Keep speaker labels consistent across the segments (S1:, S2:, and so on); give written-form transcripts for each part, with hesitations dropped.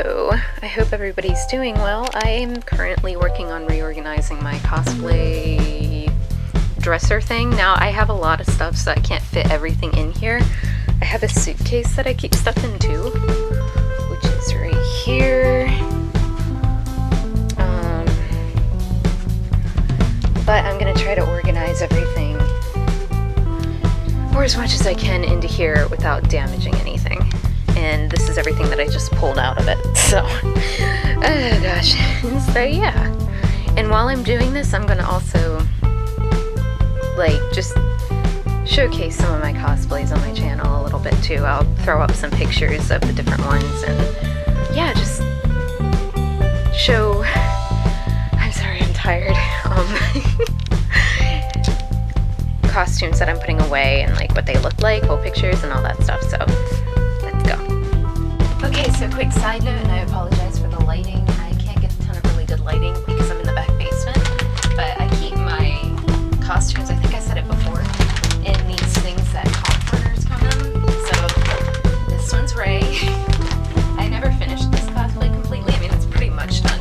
S1: Hello, I hope everybody's doing well. I am currently working on reorganizing my cosplay dresser thing. Now I have a lot of stuff so I can't fit everything in here. I have a suitcase that I keep stuff in too, which is right here. But I'm gonna try to organize everything, or as much as I can, into here without damaging anything. And this is everything that I just pulled out of it, so, oh gosh, so yeah. And while I'm doing this, I'm gonna also, like, just showcase some of my cosplays on my channel a little bit too. I'll throw up some pictures of the different ones, and yeah, just show, I'm sorry, I'm tired, costumes that I'm putting away and like what they look like, whole pictures and all that stuff, so let's go. Okay, so quick side note, and I apologize for the lighting. I can't get a ton of really good lighting because I'm in the back basement, but I keep my costumes, I think I said it before, in these things that comforters come in. So this one's Ray. I never finished this cosplay completely. I mean, it's pretty much done.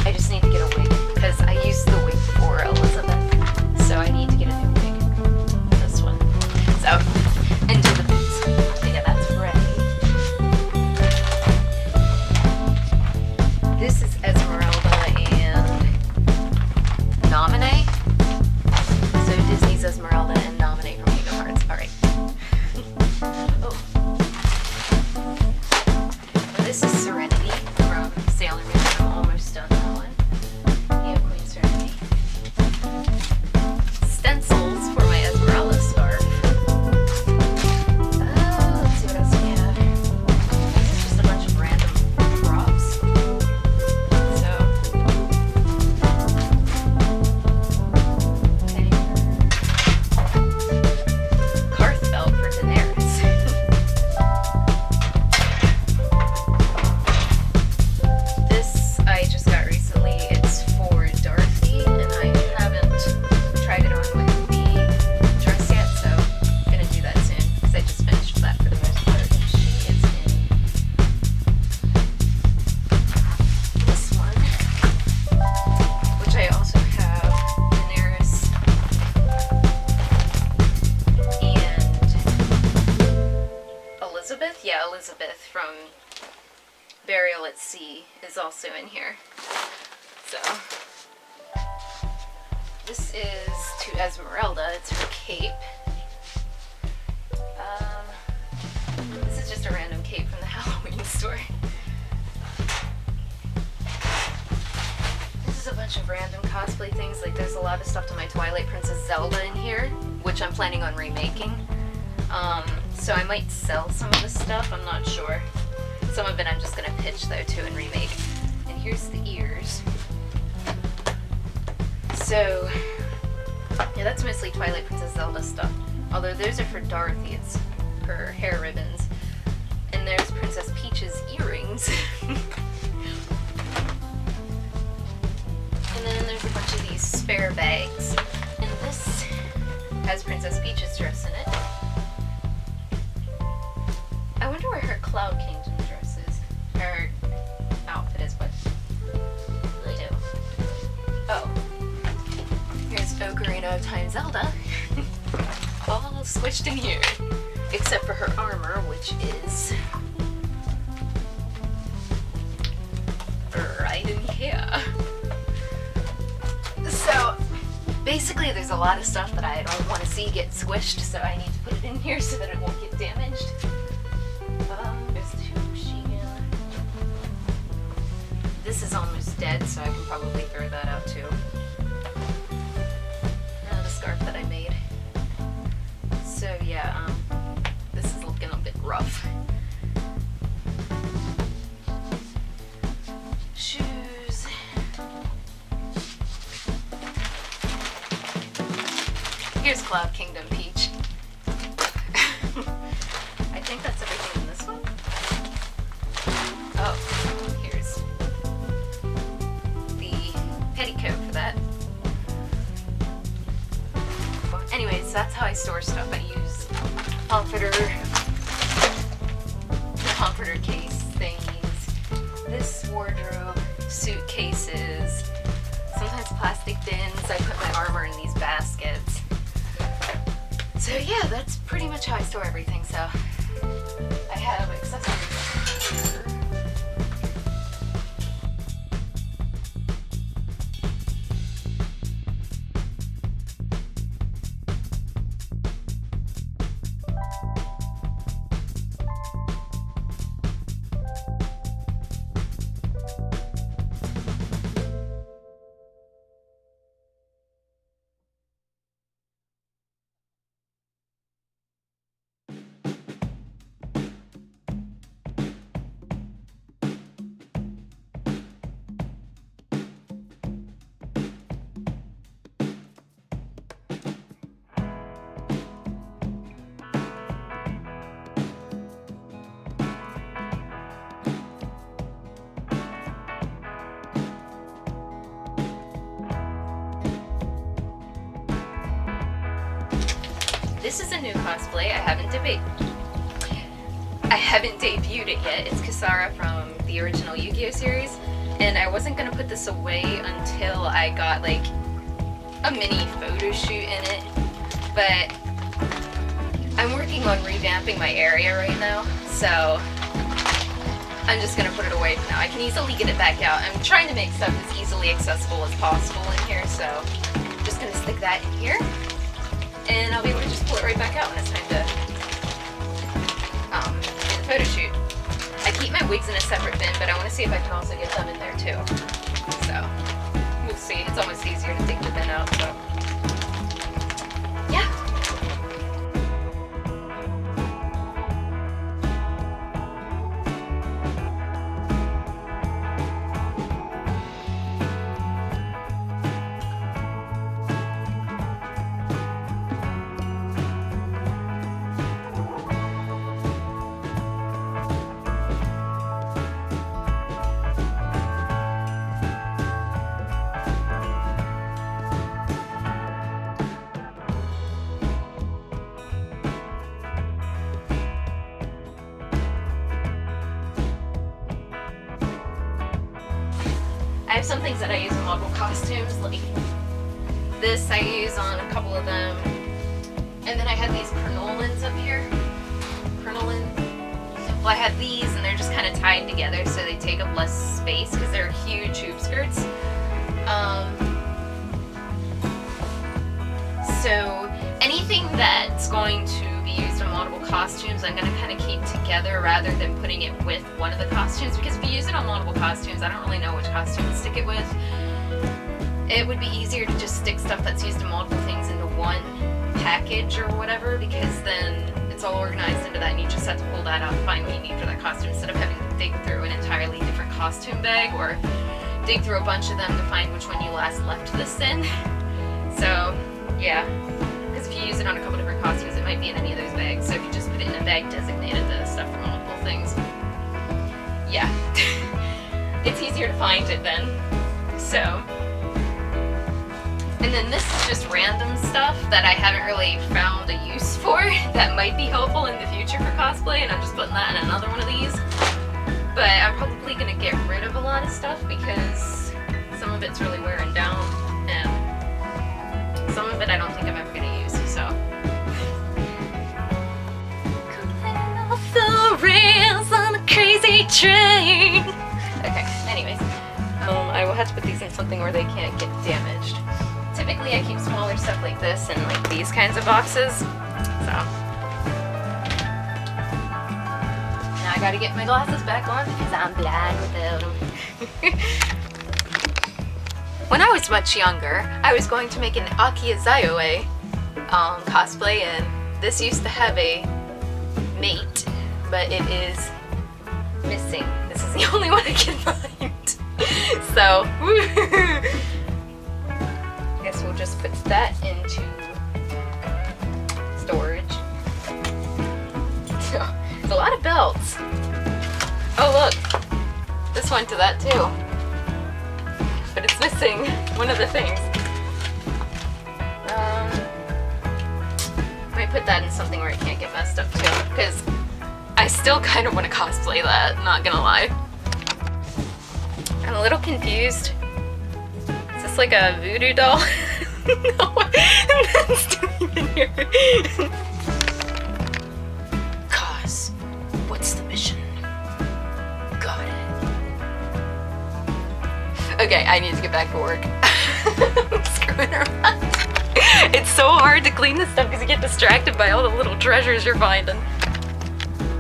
S1: I just need to get a wig because I used the wig for Elizabeth, so I need to get a new wig. This one. So, and do the boots. But yeah, that's Ray. This is Esmeralda and Nominee. So Disney's Esmeralda and Nominee from Kingdom Hearts. Alright. Oh. And this is Serenity from Sailor Moon. I'm almost done that one. Yeah, Queen Serenity. Stencils for my Esmeralda scarf. Let's see what else we have. This is just a bunch of random props. So, okay. Karth belt for Daenerys. This I just got recently. It's for Dorothy, and I haven't tried it on with the dress yet, so I'm gonna do that soon because I just finished that for the most part. She is in this one, which I also have Daenerys and Elizabeth. Yeah, Elizabeth from Burial at Sea is also in here. So this is to Esmeralda. It's her cape. This is just a random cape from the Halloween store. This is a bunch of random cosplay things. Like, there's a lot of stuff to my Twilight Princess Zelda in here, which I'm planning on remaking. So I might sell some of this stuff, I'm not sure. Some of it I'm just gonna pitch though too and remake. And here's the ears. So yeah, that's mostly Twilight Princess Zelda stuff. Although those are for Dorothy, it's her hair ribbons. And there's Princess Peach's earrings. And then there's a bunch of these spare bags. And this has Princess Peach's dress in it. I wonder where her Cloud Kingdom dress is. Her outfit is, but I do. Oh. Here's Ocarina of Time Zelda. All squished in here. Except for her armor, which is right in here. So, basically there's a lot of stuff that I don't want to see get squished, so I need to put it in here so that it won't get damaged. There's two Sheegan. This is almost dead, so I can probably throw that out too. The scarf that I made. So yeah, this is looking a bit rough. Shoes. Here's Cloud Kingdom Peach. I think that's everything in this one. Oh, here's the petticoat for that. Well, anyways, that's how I store stuff. I use comforter case things, this wardrobe, suitcases, sometimes plastic bins. I put my armor in these baskets. So yeah, that's pretty much how I store everything. So I have accessories here. This is a new cosplay. I haven't debuted it yet. It's Kisara from the original Yu-Gi-Oh series, and I wasn't gonna put this away until I got like a mini photo shoot in it. But I'm working on revamping my area right now, so I'm just gonna put it away for now. I can easily get it back out. I'm trying to make stuff as easily accessible as possible in here, so I'm just gonna stick that in here. And I'll be able to just pull it right back out when it's time to do the photo shoot. I keep my wigs in a separate bin, but I want to see if I can also get them in there too. So, we'll see. It's almost easier to take the bin out, so. Yeah. I have some things that I use in model costumes, like this I use on a couple of them. And then I had these crinolines up here. Crinoline. Well, I had these and they're just kind of tied together so they take up less space because they're huge hoop skirts. So anything that's going to be used in multiple costumes, I'm going to kind of keep together rather than putting it with one of the costumes, because if you use it on multiple costumes, I don't really know which costume to stick it with. It would be easier to just stick stuff that's used in multiple things into one package or whatever, because then it's all organized into that and you just have to pull that out and find what you need for that costume instead of having to dig through an entirely different costume bag or dig through a bunch of them to find which one you last left this in. So yeah, because if you use it on a couple different costumes, it might be in any of those bags. So if you just put it in a bag designated to stuff for multiple things, yeah, it's easier to find it then. So, and then this is just random stuff that I haven't really found a use for that might be helpful in the future for cosplay, and I'm just putting that in another one of these. But I'm probably going to get rid of a lot of stuff because some of it's really wearing down, and some of it I don't think I'm ever going to use, so. Coming off the rails on a crazy train. Okay, anyways. I will have to put these in something where they can't get damaged. Typically I keep smaller stuff like this in like these kinds of boxes, so. Now I gotta get my glasses back on because I'm blind without them. When I was much younger, I was going to make an Akiya Zayoi cosplay, and this used to have a mate, but it is missing. This is the only one I can find. So, I guess we'll just put that into storage. There's a lot of belts. Oh look, this went to that too. But it's missing one of the things. Might put that in something where it can't get messed up too, because I still kind of want to cosplay that, not gonna lie. I'm a little confused. Is this like a voodoo doll? No, that's still even here. Cos, what's the mission? Got it. Okay, I need to get back to work. I'm screwing around. It's so hard to clean this stuff because you get distracted by all the little treasures you're finding.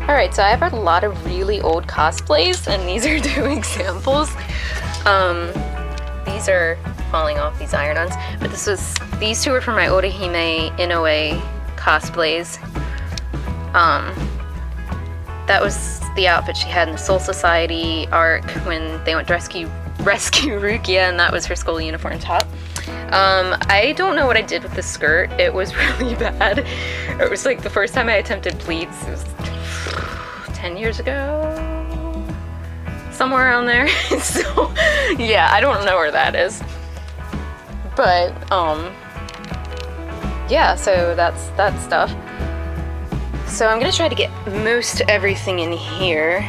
S1: Alright, so I have a lot of really old cosplays, and these are 2 examples. These are falling off, these iron-ons, but these 2 are from my Orihime Inoue cosplays. That was the outfit she had in the Soul Society arc when they went to rescue Rukia, and that was her school uniform top. I don't know what I did with the skirt. It was really bad. It was like the first time I attempted pleats. It was 10 years ago? Somewhere around there. So, yeah, I don't know where that is. But, yeah, so that's that stuff. So I'm gonna try to get most everything in here.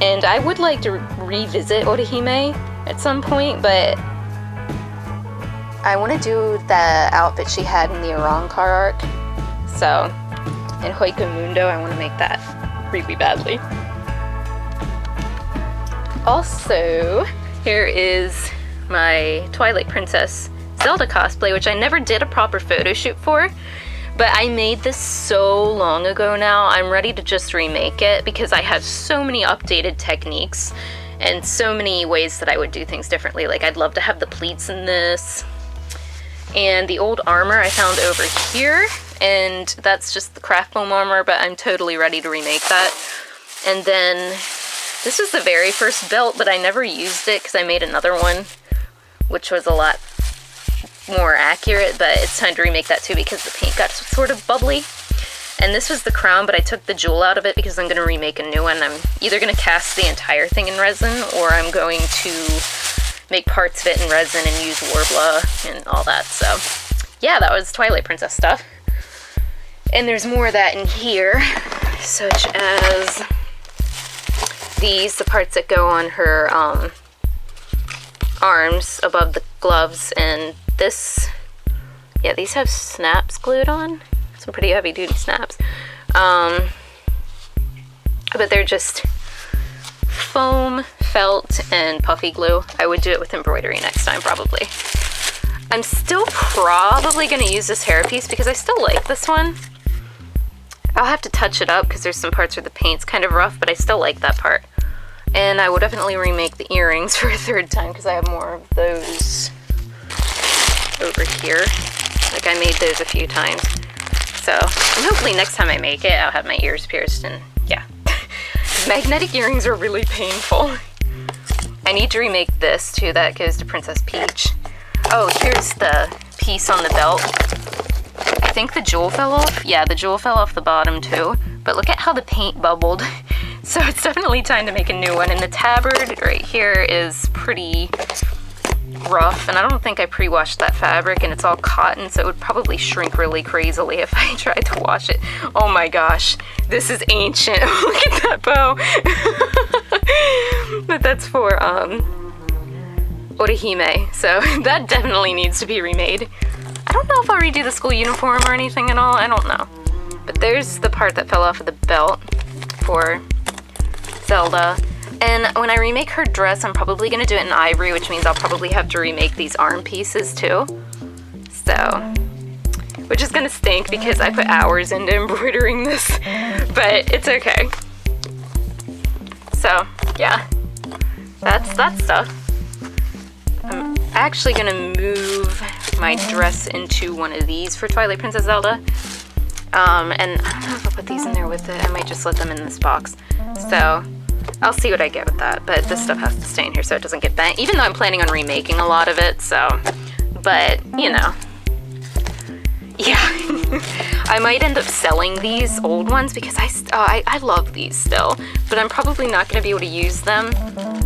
S1: And I would like to revisit Orihime at some point, but I want to do the outfit she had in the Arankar arc. So, in Hoika Mundo, I want to make that really badly. Also, here is my Twilight Princess Zelda cosplay, which I never did a proper photo shoot for, but I made this so long ago now. I'm ready to just remake it because I have so many updated techniques and so many ways that I would do things differently. Like, I'd love to have the pleats in this. And the old armor I found over here, and that's just the craft foam armor, but I'm totally ready to remake that. And then this was the very first belt, but I never used it because I made another one, which was a lot more accurate, but it's time to remake that too because the paint got sort of bubbly. And this was the crown, but I took the jewel out of it because I'm going to remake a new one. I'm either going to cast the entire thing in resin, or I'm going to make parts of it in resin and use Warbler and all that. So yeah, that was Twilight Princess stuff. And there's more of that in here, such as these, the parts that go on her arms above the gloves, and this, yeah, these have snaps glued on, some pretty heavy duty snaps, but they're just foam, felt, and puffy glue. I would do it with embroidery next time, probably. I'm still probably going to use this hairpiece because I still like this one. I'll have to touch it up because there's some parts where the paint's kind of rough, but I still like that part. And I will definitely remake the earrings for a 3rd time because I have more of those over here. Like, I made those a few times. So, and hopefully next time I make it, I'll have my ears pierced, and yeah. Magnetic earrings are really painful. I need to remake this too. That goes to Princess Peach. Oh, here's the piece on the belt. I think the jewel fell off. Yeah, the jewel fell off the bottom too. But look at how the paint bubbled. So it's definitely time to make a new one. And the tabard right here is pretty rough, and I don't think I pre-washed that fabric, and it's all cotton, so it would probably shrink really crazily if I tried to wash it. Oh my gosh, this is ancient. Look at that bow. But that's for Orihime, so that definitely needs to be remade. I don't know if I'll redo the school uniform or anything at all, I don't know. But there's the part that fell off of the belt for Zelda. And when I remake her dress, I'm probably going to do it in ivory, which means I'll probably have to remake these arm pieces too. So, which is going to stink because I put hours into embroidering this, but it's okay. So, yeah, that's that stuff. I'm actually going to move my dress into one of these for Twilight Princess Zelda. And I don't know if I'll put these in there with it. I might just let them in this box. So, I'll see what I get with that, but this stuff has to stay in here so it doesn't get bent, even though I'm planning on remaking a lot of it, so, but, you know, yeah. I might end up selling these old ones because I love these still, but I'm probably not going to be able to use them.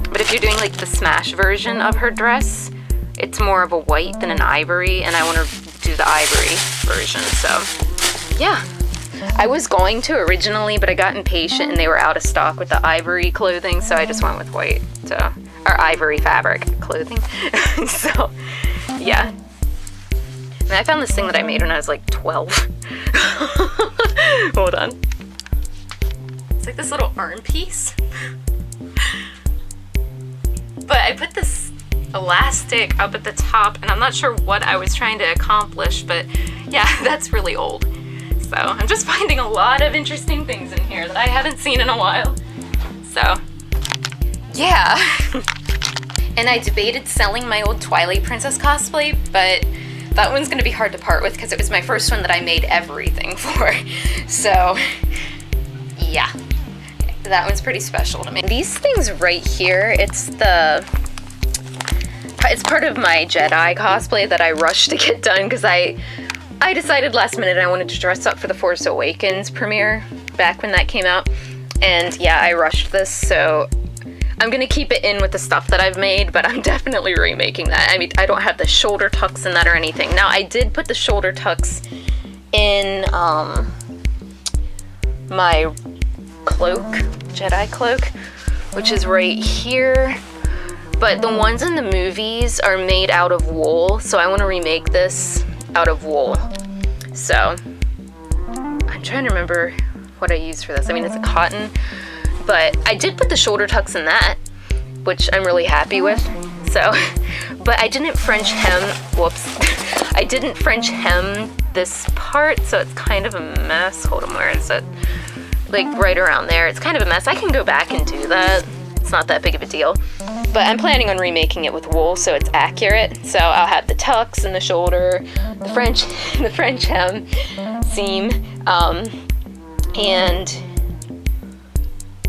S1: But if you're doing, like, the Smash version of her dress, it's more of a white than an ivory, and I want to do the ivory version, so, yeah. I was going to originally, but I got impatient and they were out of stock with the ivory clothing, so I just went with white. So or ivory fabric clothing. So, yeah. And I found this thing that I made when I was like 12. Hold on. It's like this little arm piece. But I put this elastic up at the top, and I'm not sure what I was trying to accomplish, but yeah, that's really old. So I'm just finding a lot of interesting things in here that I haven't seen in a while. So, yeah. And I debated selling my old Twilight Princess cosplay, but that one's gonna be hard to part with because it was my first one that I made everything for. So, yeah. That one's pretty special to me. These things right here, it's part of my Jedi cosplay that I rushed to get done because I decided last minute I wanted to dress up for the Force Awakens premiere back when that came out. And yeah, I rushed this, so I'm gonna keep it in with the stuff that I've made, but I'm definitely remaking that. I mean, I don't have the shoulder tucks in that or anything. Now, I did put the shoulder tucks in my cloak, Jedi cloak, which is right here. But the ones in the movies are made out of wool, so I want to remake this out of wool. So, I'm trying to remember what I used for this. I mean, it's a cotton, but I did put the shoulder tucks in that, which I'm really happy with. So, but I didn't French hem, whoops. I didn't French hem this part, so it's kind of a mess. Hold on, where is it? Like right around there. It's kind of a mess. I can go back and do that. It's not that big of a deal. But I'm planning on remaking it with wool so it's accurate. So I'll have the tucks in the shoulder, the French hem seam, and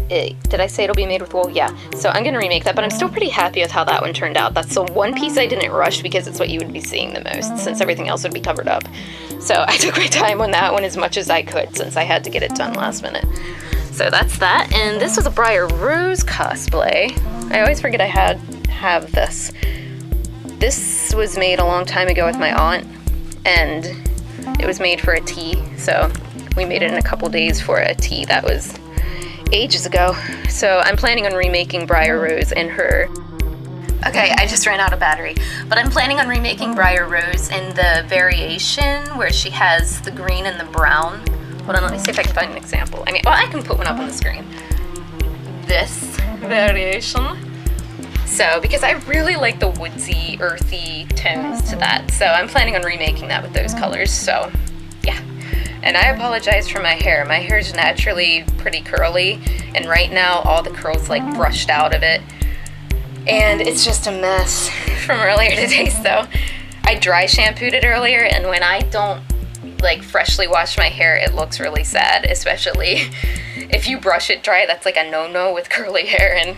S1: did I say it'll be made with wool? Yeah. So I'm gonna remake that, but I'm still pretty happy with how that one turned out. That's the one piece I didn't rush because it's what you would be seeing the most, since everything else would be covered up. So I took my time on that one as much as I could since I had to get it done last minute. So that's that, and this was a Briar Rose cosplay. I always forget I have this. This was made a long time ago with my aunt, and it was made for a tea, so we made it in a couple days for a tea that was ages ago. So I'm planning on remaking Briar Rose in her... Okay, I just ran out of battery, but I'm planning on remaking Briar Rose in the variation where she has the green and the brown. Hold on, let me see if I can find an example. I mean, well, I can put one up on the screen. This variation. So, because I really like the woodsy, earthy tones to that, so I'm planning on remaking that with those colors, so yeah. And I apologize for my hair. My hair is naturally pretty curly, and right now all the curls like brushed out of it. And it's just a mess from earlier today, so I dry shampooed it earlier, and when I don't like freshly wash my hair, it looks really sad, especially if you brush it dry. That's like a no-no with curly hair. And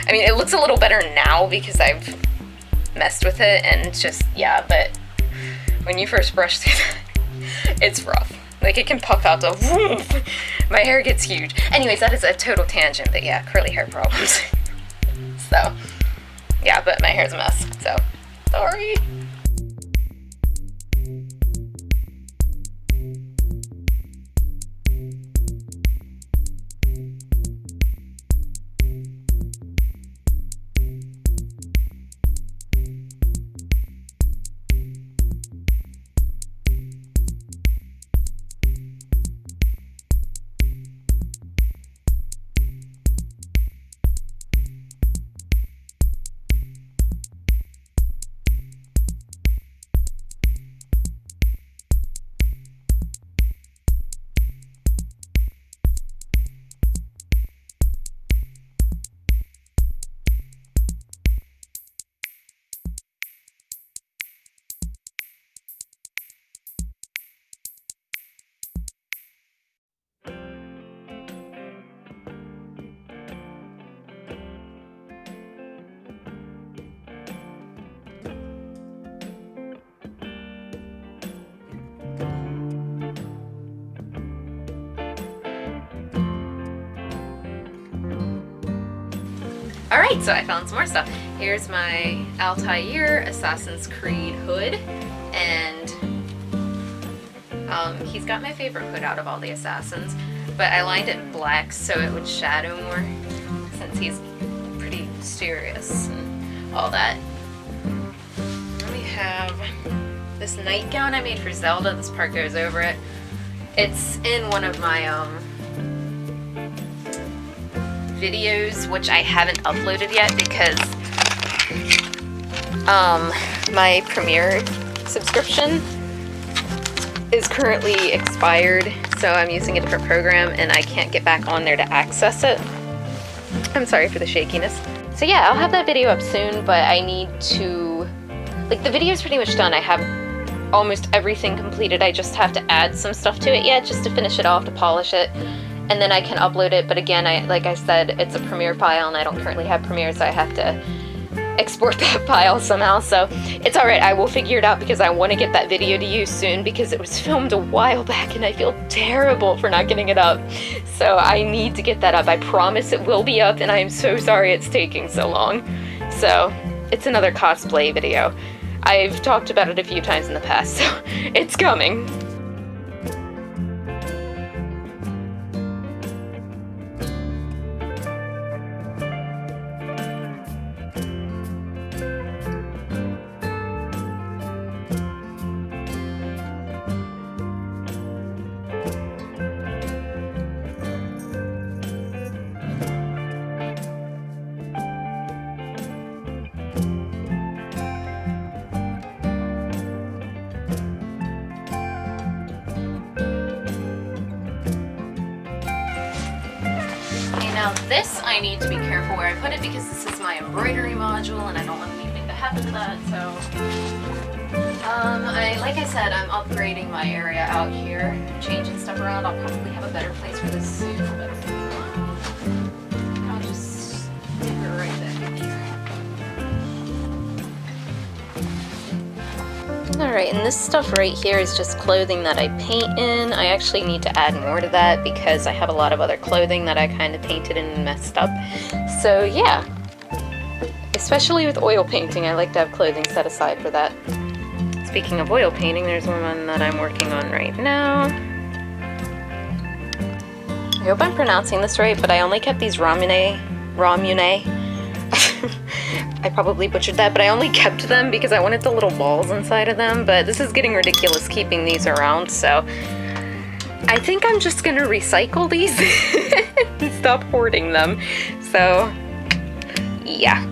S1: I mean, it looks a little better now because I've messed with it, and just, yeah, but when you first brush through that, it's rough. Like, it can puff out to woof. My hair gets huge. Anyways, that is a total tangent, but yeah, curly hair problems. So, yeah, but my hair's a mess, so sorry. Alright, so I found some more stuff. Here's my Altair Assassin's Creed hood, and he's got my favorite hood out of all the Assassins, but I lined it black so it would shadow more, since he's pretty mysterious and all that. Then we have this nightgown I made for Zelda. This part goes over it. It's in one of my videos, which I haven't uploaded yet because my Premiere subscription is currently expired, so I'm using a different program and I can't get back on there to access it. I'm sorry for the shakiness. So yeah, I'll have that video up soon, but I need to, like, the video's pretty much done. I have almost everything completed. I just have to add some stuff to it yet, just to finish it off, to polish it, and then I can upload it. But again, like I said, it's a Premiere file and I don't currently have Premiere, so I have to export that file somehow. So it's alright, I will figure it out because I want to get that video to you soon because it was filmed a while back and I feel terrible for not getting it up. So I need to get that up. I promise it will be up and I am so sorry it's taking so long. So it's another cosplay video. I've talked about it a few times in the past, so it's coming. Now this, I need to be careful where I put it because this is my embroidery module and I don't want anything to happen to that, so like I said, I'm upgrading my area out here, changing stuff around. I'll probably have a better place for this soon, but I'll just stick her right back here. Alright, and this stuff right here is just clothing that I paint in. I actually need to add more to that because I have a lot of other clothing that I kind of painted and messed up. So yeah, especially with oil painting, I like to have clothing set aside for that. Speaking of oil painting, there's one that I'm working on right now. I hope I'm pronouncing this right, but I only kept these Ramune. I probably butchered that, but I only kept them because I wanted the little balls inside of them, but this is getting ridiculous keeping these around, so I think I'm just gonna recycle these and stop hoarding them. So yeah.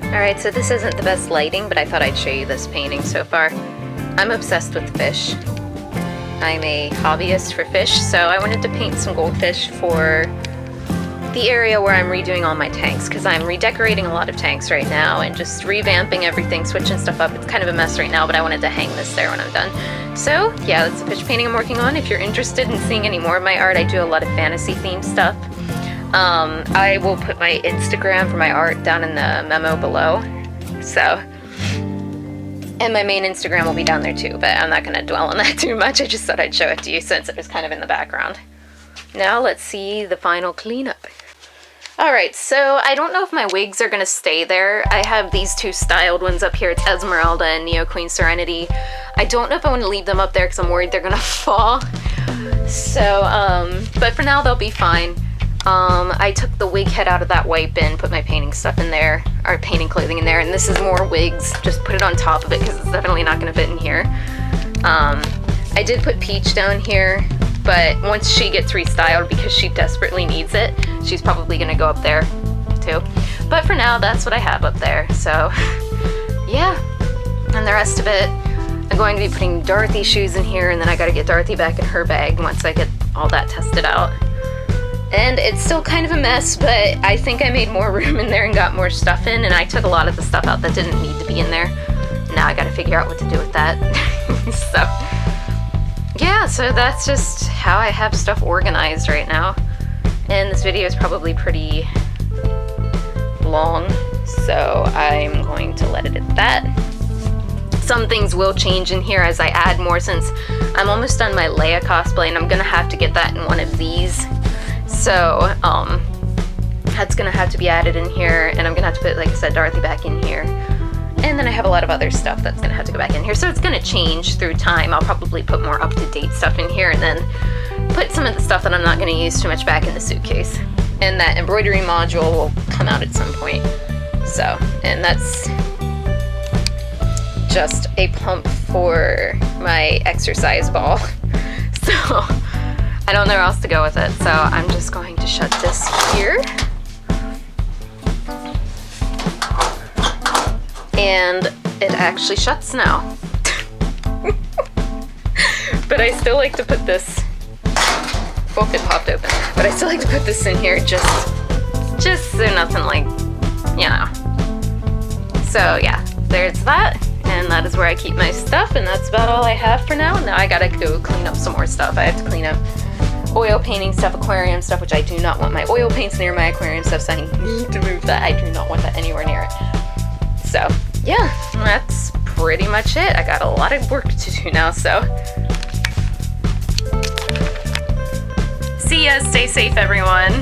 S1: Alright, so this isn't the best lighting, but I thought I'd show you this painting so far. I'm obsessed with fish. I'm a hobbyist for fish, so I wanted to paint some goldfish for the area where I'm redoing all my tanks, because I'm redecorating a lot of tanks right now and just revamping everything, switching stuff up. It's kind of a mess right now, but I wanted to hang this there when I'm done. So yeah, that's the fish painting I'm working on. If you're interested in seeing any more of my art, I do a lot of fantasy themed stuff. I will put my Instagram for my art down in the memo below. So, and my main Instagram will be down there too, but I'm not going to dwell on that too much. I just thought I'd show it to you since it was kind of in the background. Now let's see the final cleanup. Alright, so I don't know if my wigs are going to stay there. I have these two styled ones up here. It's Esmeralda and Neo Queen Serenity. I don't know if I want to leave them up there because I'm worried they're going to fall. So, but for now they'll be fine. I took the wig head out of that white bin, put my painting stuff in there, or painting clothing in there, and this is more wigs. Just put it on top of it because it's definitely not going to fit in here. I did put Peach down here But once she gets restyled, because she desperately needs it, she's probably gonna go up there too. But for now, that's what I have up there. So yeah, and the rest of it, I'm going to be putting Dorothy's shoes in here, and then I gotta get Dorothy back in her bag once I get all that tested out. And it's still kind of a mess, but I think I made more room in there and got more stuff in, and I took a lot of the stuff out that didn't need to be in there. Now I gotta figure out what to do with that. So yeah, so that's just how I have stuff organized right now. And this video is probably pretty long, so I'm going to let it at that. Some things will change in here as I add more, since I'm almost done my Leia cosplay, and I'm gonna have to get that in one of these. So that's gonna have to be added in here, and I'm gonna have to put, like I said, Dorothy back in here. And then I have a lot of other stuff that's gonna have to go back in here. So it's gonna change through time. I'll probably put more up-to-date stuff in here, and then put some of the stuff that I'm not gonna use too much back in the suitcase. And that embroidery module will come out at some point. So, and that's just a pump for my exercise ball. So I don't know where else to go with it. So I'm just going to shut this here. And it actually shuts now. But I still like to put this, oh, it popped open. But I still like to put this in here just so nothing, like, you know. So yeah, there's that. And that is where I keep my stuff, and that's about all I have for now. Now I gotta go clean up some more stuff. I have to clean up oil painting stuff, aquarium stuff, which I do not want my oil paints near my aquarium stuff, so I need to move that. I do not want that anywhere near it. So yeah, that's pretty much it. I got a lot of work to do now, so see ya, stay safe everyone.